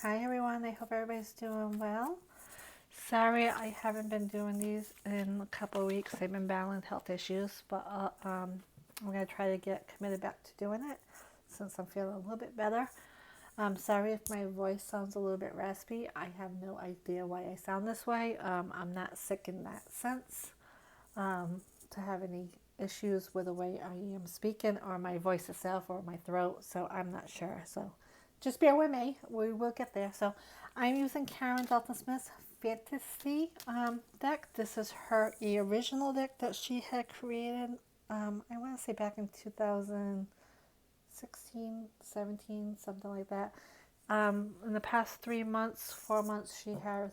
Hi everyone, I hope everybody's doing well. Sorry I haven't been doing these in a couple of weeks. I've been battling health issues, but I'm going to try to get committed back to doing it since I'm feeling a little bit better. Sorry if my voice sounds a little bit raspy. I have no idea why I sound this way. I'm not sick in that sense to have any issues with the way I am speaking or my voice itself or my throat, so I'm not sure. So just bear with me. We will get there. So I'm using Karen Dalton Smith's Fantasy deck. This is her original deck that she had created, I want to say back in 2016, 17, something like that. In the past 3 months, 4 months, she has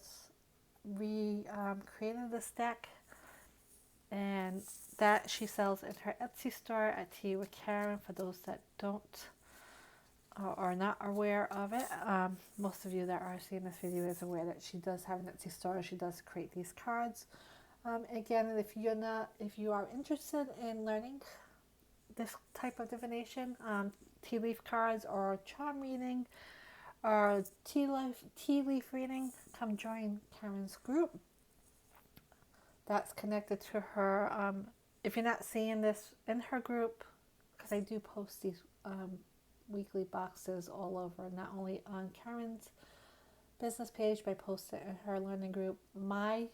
created this deck, and that she sells in her Etsy store at Tea with Karen. For those that don't are not aware of it, most of you that are seeing this video is aware that she does have an Etsy store. She does create these cards. Again, if you are interested in learning this type of divination, tea leaf cards or charm reading or tea leaf reading, come join Karen's group. That's connected to her. If you're not seeing this in her group, because I do post these weekly boxes all over, not only on Karen's business page, but I post it in her learning group, my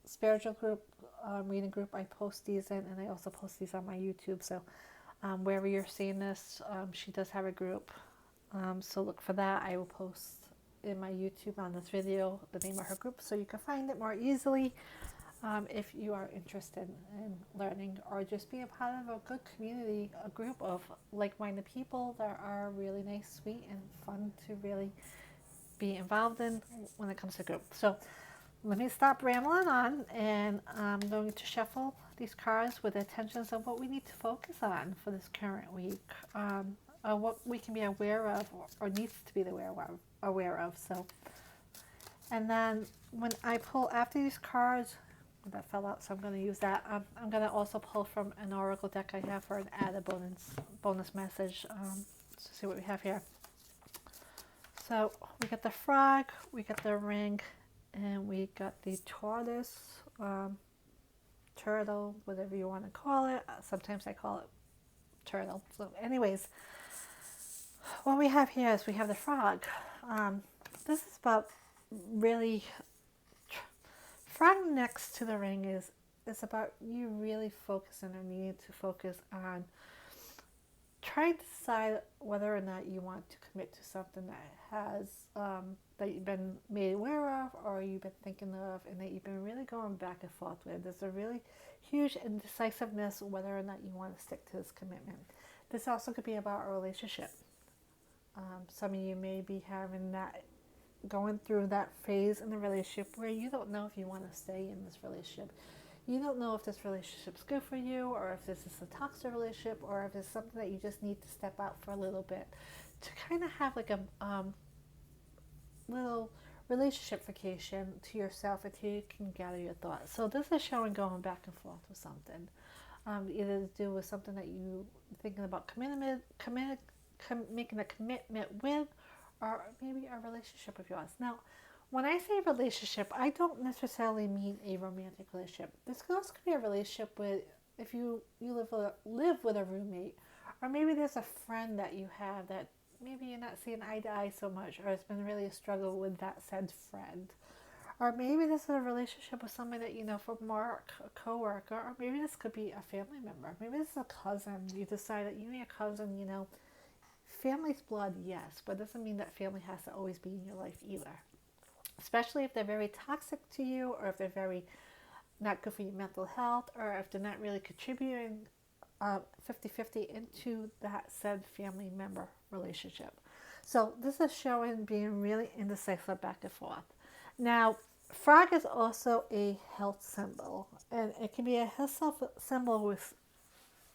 spiritual group, reading group. I post these in, and I also post these on my YouTube. So wherever you're seeing this, she does have a group. So look for that. I will post in my YouTube on this video the name of her group, so you can find it more easily. If you are interested in learning or just being a part of a good community, a group of like-minded people that are really nice, sweet, and fun to really be involved in when it comes to group. So let me stop rambling on, and I'm going to shuffle these cards with the intentions of what we need to focus on for this current week, what we can be aware of or needs to be aware of. So, and then when I pull after these cards, that fell out, so I'm going to use that. I'm going to also pull from an oracle deck I have for an added bonus message to see what we have here. So we got the frog, we got the ring, and we got the tortoise, turtle, whatever you want to call it. Sometimes I call it turtle. So anyways, what we have here is we have the frog. This is about really frog next to the ring is about you really focusing or needing to focus on trying to decide whether or not you want to commit to something that has that you've been made aware of or you've been thinking of, and that you've been really going back and forth with. There's a really huge indecisiveness whether or not you want to stick to this commitment. This also could be about a relationship. Some of you may be having that, going through that phase in the relationship where you don't know if you want to stay in this relationship. You don't know if this relationship's good for you, or if this is a toxic relationship, or if it's something that you just need to step out for a little bit to kind of have like a little relationship vacation to yourself until you can gather your thoughts. So this is showing going back and forth with something, either to do with something that you thinking about making a commitment with, or maybe a relationship of yours. Now, when I say relationship, I don't necessarily mean a romantic relationship. This could also be a relationship with, if you live with a roommate, or maybe there's a friend that you have that maybe you're not seeing eye to eye so much, or it's been really a struggle with that said friend. Or maybe this is a relationship with someone that you know from work, a coworker, or maybe this could be a family member. Maybe this is a cousin. You decide that you and your cousin, family's blood, yes, but it doesn't mean that family has to always be in your life either. Especially if they're very toxic to you, or if they're very not good for your mental health, or if they're not really contributing 50-50 into that said family member relationship. So this is showing being really indecisive back and forth. Now, frog is also a health symbol, and it can be a health symbol with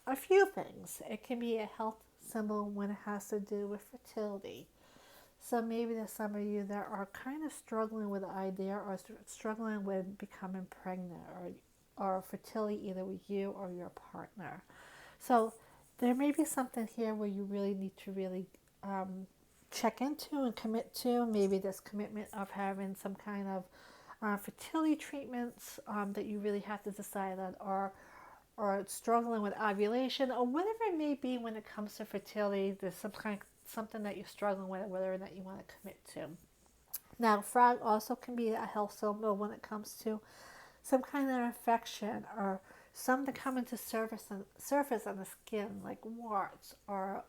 a few things. It can be a health symbol when it has to do with fertility. So maybe there's some of you that are kind of struggling with the idea, or struggling with becoming pregnant, or fertility either with you or your partner. So there may be something here where you really need to really check into and commit to. Maybe this commitment of having some kind of fertility treatments that you really have to decide on, or struggling with ovulation, or whatever it may be when it comes to fertility. There's something that you're struggling with, whether or not you want to commit to. Now, frog also can be a health symbol when it comes to some kind of infection or something coming to surface on the skin, like warts or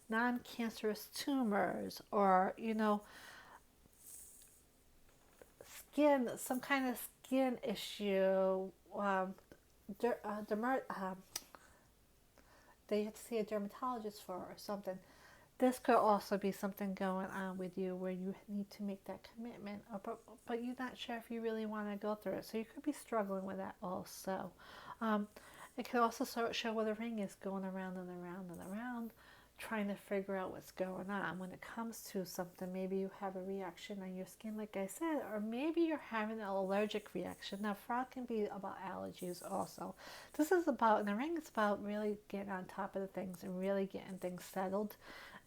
non-cancerous tumors, or some kind of skin issue. Dermat, they have to see a dermatologist for, or something. This could also be something going on with you where you need to make that commitment, but you're not sure if you really want to go through it. So you could be struggling with that also. Um, it could also show where the ring is going around and around and around, trying to figure out what's going on. When it comes to something, maybe you have a reaction on your skin, like I said, or maybe you're having an allergic reaction. Now, frog can be about allergies also. This is about, in the ring, it's about really getting on top of the things and really getting things settled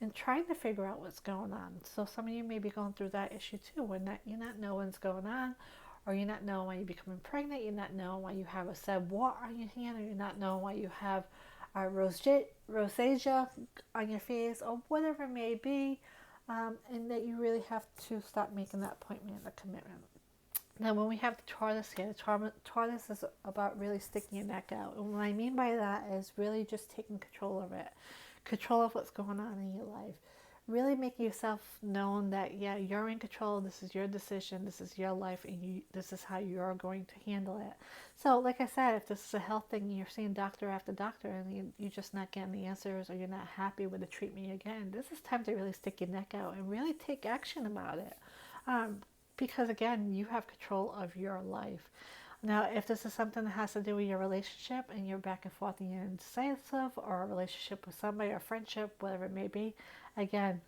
and trying to figure out what's going on. So some of you may be going through that issue too, when you're not knowing what's going on, or you're not knowing why you're becoming pregnant, you're not knowing why you have a sad wart on your hand, or you're not knowing why you have a rosacea on your face, or whatever it may be, and that you really have to start making that appointment and the commitment. Now, when we have the tortoise here, the tortoise is about really sticking your neck out. And what I mean by that is really just taking control of it, control of what's going on in your life. Really making yourself known that, yeah, you're in control. This is your decision. This is your life, and this is how you're going to handle it. So, like I said, if this is a health thing, you're seeing doctor after doctor, and you're just not getting the answers, or you're not happy with the treatment you're getting, this is time to really stick your neck out and really take action about it. Um, because again, you have control of your life. Now, if this is something that has to do with your relationship and you're back and forth and you're indecisive, or a relationship with somebody, or friendship, whatever it may be, again,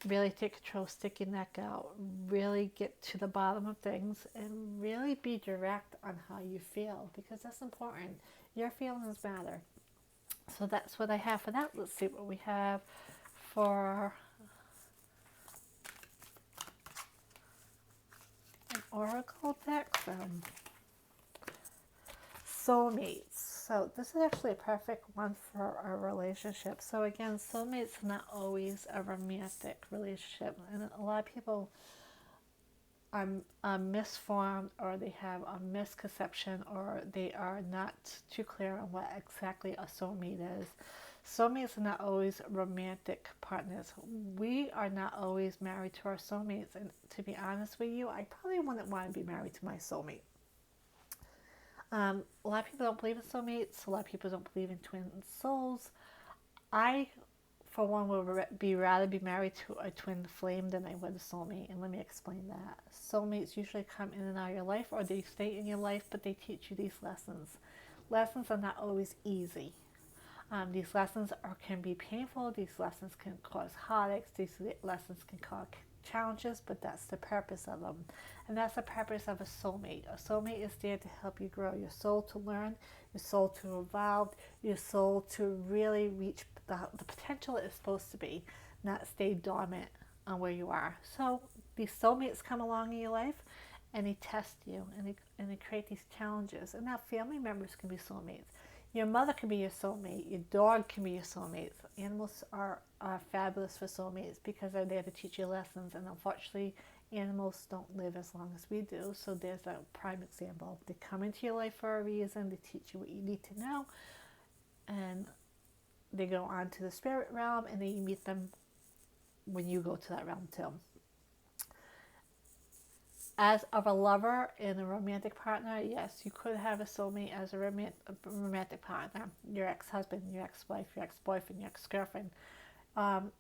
really take control, stick your neck out, really get to the bottom of things, and really be direct on how you feel, because that's important. Your feelings matter. So that's what I have for that. Let's see what we have for an oracle deck. Soulmates. So this is actually a perfect one for a relationship. So again, soulmates are not always a romantic relationship, and a lot of people are misformed, or they have a misconception, or they are not too clear on what exactly a soulmate is. Soulmates are not always romantic partners. We are not always married to our soulmates, and to be honest with you, I probably wouldn't want to be married to my soulmate. A lot of people don't believe in soulmates. A lot of people don't believe in twin souls. I, for one, would rather be married to a twin flame than I would a soulmate. And let me explain that. Soulmates usually come in and out of your life, or they stay in your life, but they teach you these lessons. Lessons are not always easy. These lessons can be painful. These lessons can cause heartaches. These lessons can cause challenges, but that's the purpose of them. And that's the purpose of a soulmate. A soulmate is there to help you grow your soul, to learn, your soul to evolve, your soul to really reach the potential it's supposed to be, not stay dormant on where you are. So these soulmates come along in your life, and they test you, and they create these challenges. And now family members can be soulmates. Your mother can be your soulmate. Your dog can be your soulmate. Animals are fabulous for soulmates because they're there to teach you lessons. And unfortunately, animals don't live as long as we do. So there's a prime example. They come into your life for a reason. They teach you what you need to know. And they go on to the spirit realm, and then you meet them when you go to that realm too. As of a lover and a romantic partner, yes, you could have a soulmate as a romantic partner. Your ex-husband, your ex-wife, your ex-boyfriend, your ex-girlfriend. Your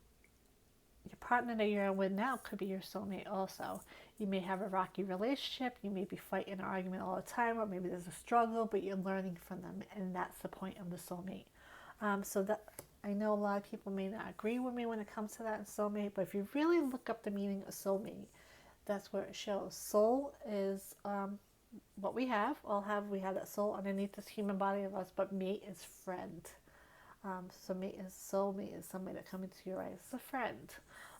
partner that you're with now could be your soulmate also. You may have a rocky relationship. You may be fighting an argument all the time, or maybe there's a struggle, but you're learning from them, and that's the point of the soulmate. So that, I know a lot of people may not agree with me when it comes to that soulmate, but if you really look up the meaning of soulmate, that's where it shows. Soul is what we have. We have that soul underneath this human body of us, but mate is friend. Soulmate is somebody that comes into your life as a friend.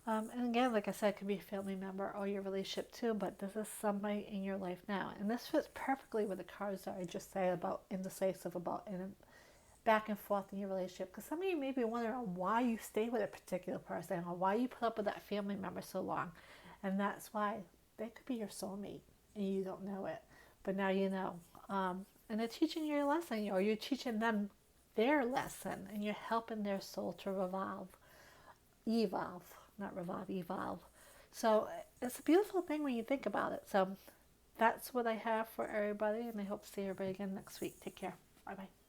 And again, like I said, it could be a family member or your relationship too, but this is somebody in your life now. And this fits perfectly with the cards that I just said about indecisive, about in back and forth in your relationship. Because some of you may be wondering why you stay with a particular person or why you put up with that family member so long. And that's why they could be your soulmate and you don't know it. But now you know. And they're teaching you a lesson, or you're teaching them their lesson, and you're helping their soul to evolve, not revolve, evolve. So it's a beautiful thing when you think about it. So that's what I have for everybody, and I hope to see everybody again next week. Take care. Bye bye.